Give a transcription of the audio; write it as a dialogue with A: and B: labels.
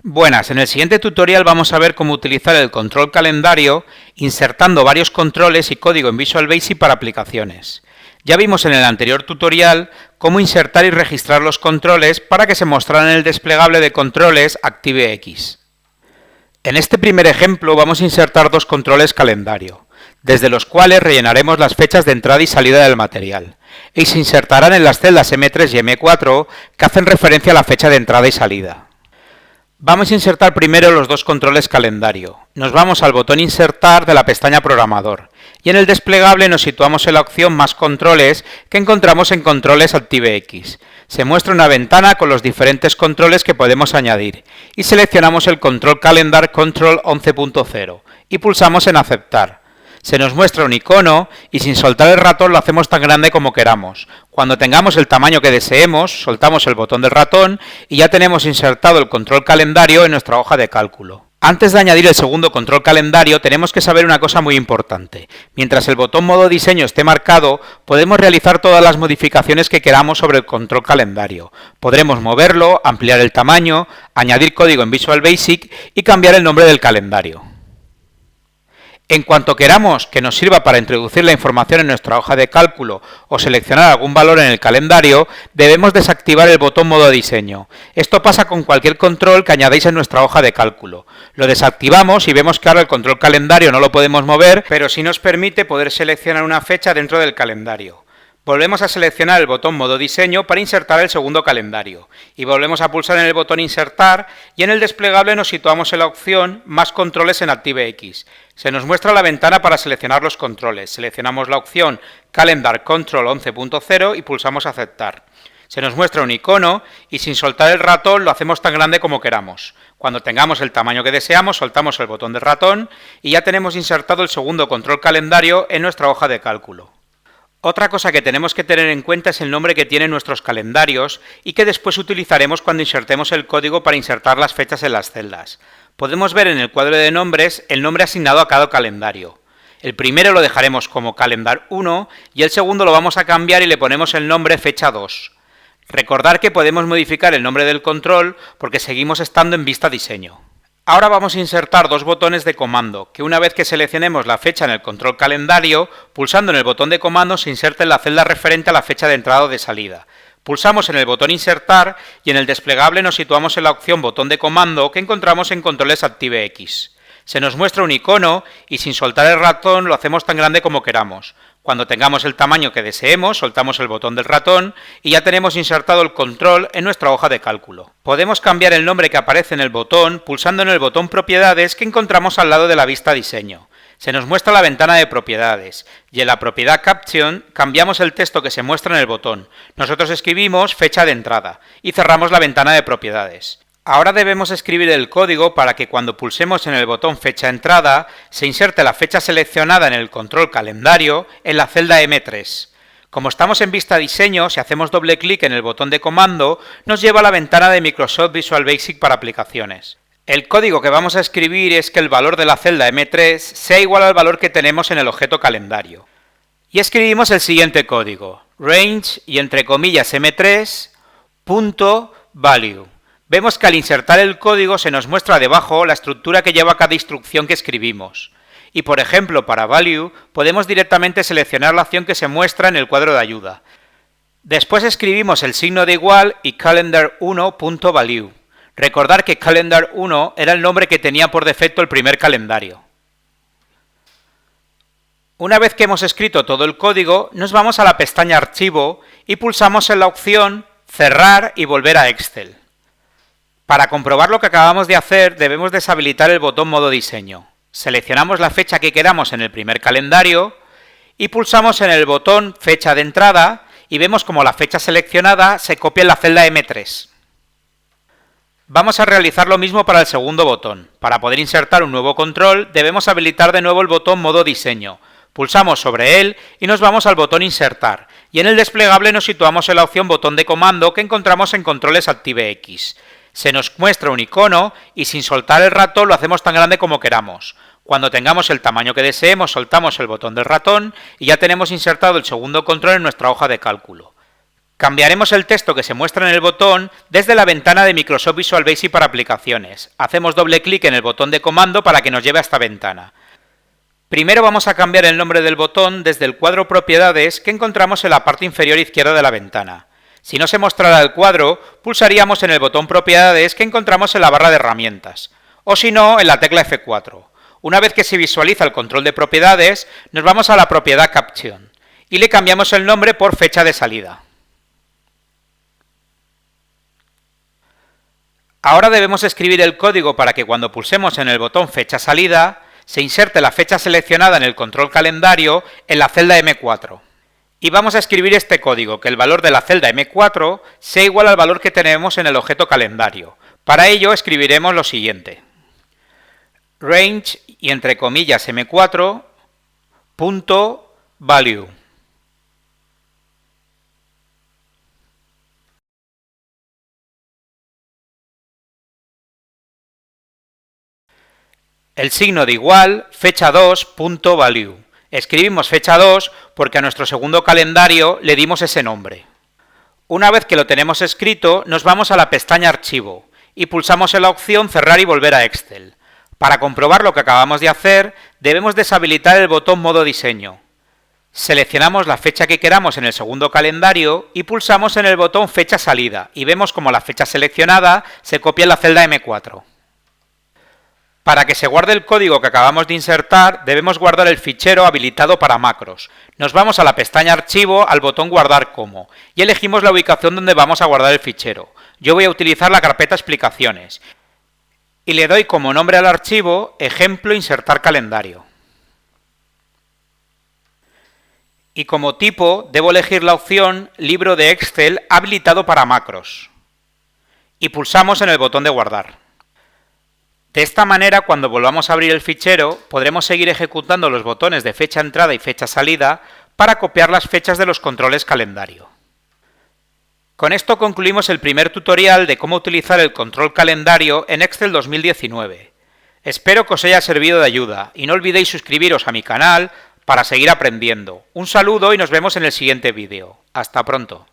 A: Buenas, en el siguiente tutorial vamos a ver cómo utilizar el control calendario insertando varios controles y código en Visual Basic para aplicaciones. Ya vimos en el anterior tutorial cómo insertar y registrar los controles para que se mostraran en el desplegable de controles ActiveX. En este primer ejemplo vamos a insertar dos controles calendario, desde los cuales rellenaremos las fechas de entrada y salida del material, y se insertarán en las celdas M3 y M4 que hacen referencia a la fecha de entrada y salida. Vamos a insertar primero los dos controles calendario. Nos vamos al botón Insertar de la pestaña Programador y en el desplegable nos situamos en la opción Más controles que encontramos en Controles ActiveX. Se muestra una ventana con los diferentes controles que podemos añadir y seleccionamos el Control Calendar Control 11.0 y pulsamos en Aceptar. Se nos muestra un icono y sin soltar el ratón lo hacemos tan grande como queramos. Cuando tengamos el tamaño que deseemos, soltamos el botón del ratón y ya tenemos insertado el control calendario en nuestra hoja de cálculo. Antes de añadir el segundo control calendario tenemos que saber una cosa muy importante. Mientras el botón modo diseño esté marcado, podemos realizar todas las modificaciones que queramos sobre el control calendario. Podremos moverlo, ampliar el tamaño, añadir código en Visual Basic y cambiar el nombre del calendario. En cuanto queramos que nos sirva para introducir la información en nuestra hoja de cálculo o seleccionar algún valor en el calendario, debemos desactivar el botón modo diseño. Esto pasa con cualquier control que añadáis en nuestra hoja de cálculo. Lo desactivamos y vemos que ahora el control calendario no lo podemos mover, pero sí nos permite poder seleccionar una fecha dentro del calendario. Volvemos a seleccionar el botón modo diseño para insertar el segundo calendario y volvemos a pulsar en el botón insertar y en el desplegable nos situamos en la opción más controles en ActiveX. Se nos muestra la ventana para seleccionar los controles. Seleccionamos la opción Calendar Control 11.0 y pulsamos aceptar. Se nos muestra un icono y sin soltar el ratón lo hacemos tan grande como queramos. Cuando tengamos el tamaño que deseamos, soltamos el botón del ratón y ya tenemos insertado el segundo control calendario en nuestra hoja de cálculo. Otra cosa que tenemos que tener en cuenta es el nombre que tienen nuestros calendarios y que después utilizaremos cuando insertemos el código para insertar las fechas en las celdas. Podemos ver en el cuadro de nombres el nombre asignado a cada calendario. El primero lo dejaremos como Calendar 1 y el segundo lo vamos a cambiar y le ponemos el nombre Fecha 2. Recordar que podemos modificar el nombre del control porque seguimos estando en Vista Diseño. Ahora vamos a insertar dos botones de comando, que una vez que seleccionemos la fecha en el control calendario, pulsando en el botón de comando se inserta en la celda referente a la fecha de entrada o de salida. Pulsamos en el botón insertar y en el desplegable nos situamos en la opción botón de comando que encontramos en Controles ActiveX. Se nos muestra un icono y sin soltar el ratón lo hacemos tan grande como queramos. Cuando tengamos el tamaño que deseemos, soltamos el botón del ratón y ya tenemos insertado el control en nuestra hoja de cálculo. Podemos cambiar el nombre que aparece en el botón pulsando en el botón Propiedades que encontramos al lado de la vista Diseño. Se nos muestra la ventana de propiedades y en la propiedad Caption cambiamos el texto que se muestra en el botón. Nosotros escribimos fecha de entrada y cerramos la ventana de propiedades. Ahora debemos escribir el código para que cuando pulsemos en el botón Fecha Entrada se inserte la fecha seleccionada en el control calendario en la celda M3. Como estamos en Vista Diseño, si hacemos doble clic en el botón de comando, nos lleva a la ventana de Microsoft Visual Basic para aplicaciones. El código que vamos a escribir es que el valor de la celda M3 sea igual al valor que tenemos en el objeto calendario. Y escribimos el siguiente código, range y entre comillas M3, punto value. Vemos que al insertar el código se nos muestra debajo la estructura que lleva cada instrucción que escribimos. Y por ejemplo, para value, podemos directamente seleccionar la acción que se muestra en el cuadro de ayuda. Después escribimos el signo de igual y calendar1.value. Recordar que calendar1 era el nombre que tenía por defecto el primer calendario. Una vez que hemos escrito todo el código, nos vamos a la pestaña Archivo y pulsamos en la opción Cerrar y volver a Excel. Para comprobar lo que acabamos de hacer, debemos deshabilitar el botón Modo Diseño. Seleccionamos la fecha que queramos en el primer calendario y pulsamos en el botón Fecha de entrada y vemos como la fecha seleccionada se copia en la celda M3. Vamos a realizar lo mismo para el segundo botón. Para poder insertar un nuevo control, debemos habilitar de nuevo el botón Modo Diseño. Pulsamos sobre él y nos vamos al botón Insertar, y en el desplegable nos situamos en la opción Botón de comando que encontramos en Controles ActiveX. Se nos muestra un icono y sin soltar el ratón lo hacemos tan grande como queramos. Cuando tengamos el tamaño que deseemos, soltamos el botón del ratón y ya tenemos insertado el segundo control en nuestra hoja de cálculo. Cambiaremos el texto que se muestra en el botón desde la ventana de Microsoft Visual Basic para aplicaciones. Hacemos doble clic en el botón de comando para que nos lleve a esta ventana. Primero vamos a cambiar el nombre del botón desde el cuadro Propiedades que encontramos en la parte inferior izquierda de la ventana. Si no se mostrara el cuadro, pulsaríamos en el botón Propiedades que encontramos en la barra de herramientas, o si no, en la tecla F4. Una vez que se visualiza el control de propiedades, nos vamos a la propiedad Caption y le cambiamos el nombre por fecha de salida. Ahora debemos escribir el código para que cuando pulsemos en el botón Fecha Salida, se inserte la fecha seleccionada en el control calendario en la celda M4. Y vamos a escribir este código, que el valor de la celda M4 sea igual al valor que tenemos en el objeto calendario. Para ello escribiremos lo siguiente. Range y entre comillas M4 punto value. El signo de igual, fecha2.value. Escribimos fecha2 porque a nuestro segundo calendario le dimos ese nombre. Una vez que lo tenemos escrito, nos vamos a la pestaña Archivo y pulsamos en la opción Cerrar y volver a Excel. Para comprobar lo que acabamos de hacer, debemos deshabilitar el botón Modo Diseño. Seleccionamos la fecha que queramos en el segundo calendario y pulsamos en el botón Fecha Salida y vemos como la fecha seleccionada se copia en la celda M4. Para que se guarde el código que acabamos de insertar, debemos guardar el fichero habilitado para macros. Nos vamos a la pestaña Archivo, al botón Guardar como, y elegimos la ubicación donde vamos a guardar el fichero. Yo voy a utilizar la carpeta Explicaciones, y le doy como nombre al archivo, Ejemplo Insertar Calendario. Y como tipo, debo elegir la opción Libro de Excel habilitado para macros. Y pulsamos en el botón de Guardar. De esta manera, cuando volvamos a abrir el fichero, podremos seguir ejecutando los botones de fecha entrada y fecha salida para copiar las fechas de los controles calendario. Con esto concluimos el primer tutorial de cómo utilizar el control calendario en Excel 2019. Espero que os haya servido de ayuda y no olvidéis suscribiros a mi canal para seguir aprendiendo. Un saludo y nos vemos en el siguiente vídeo. Hasta pronto.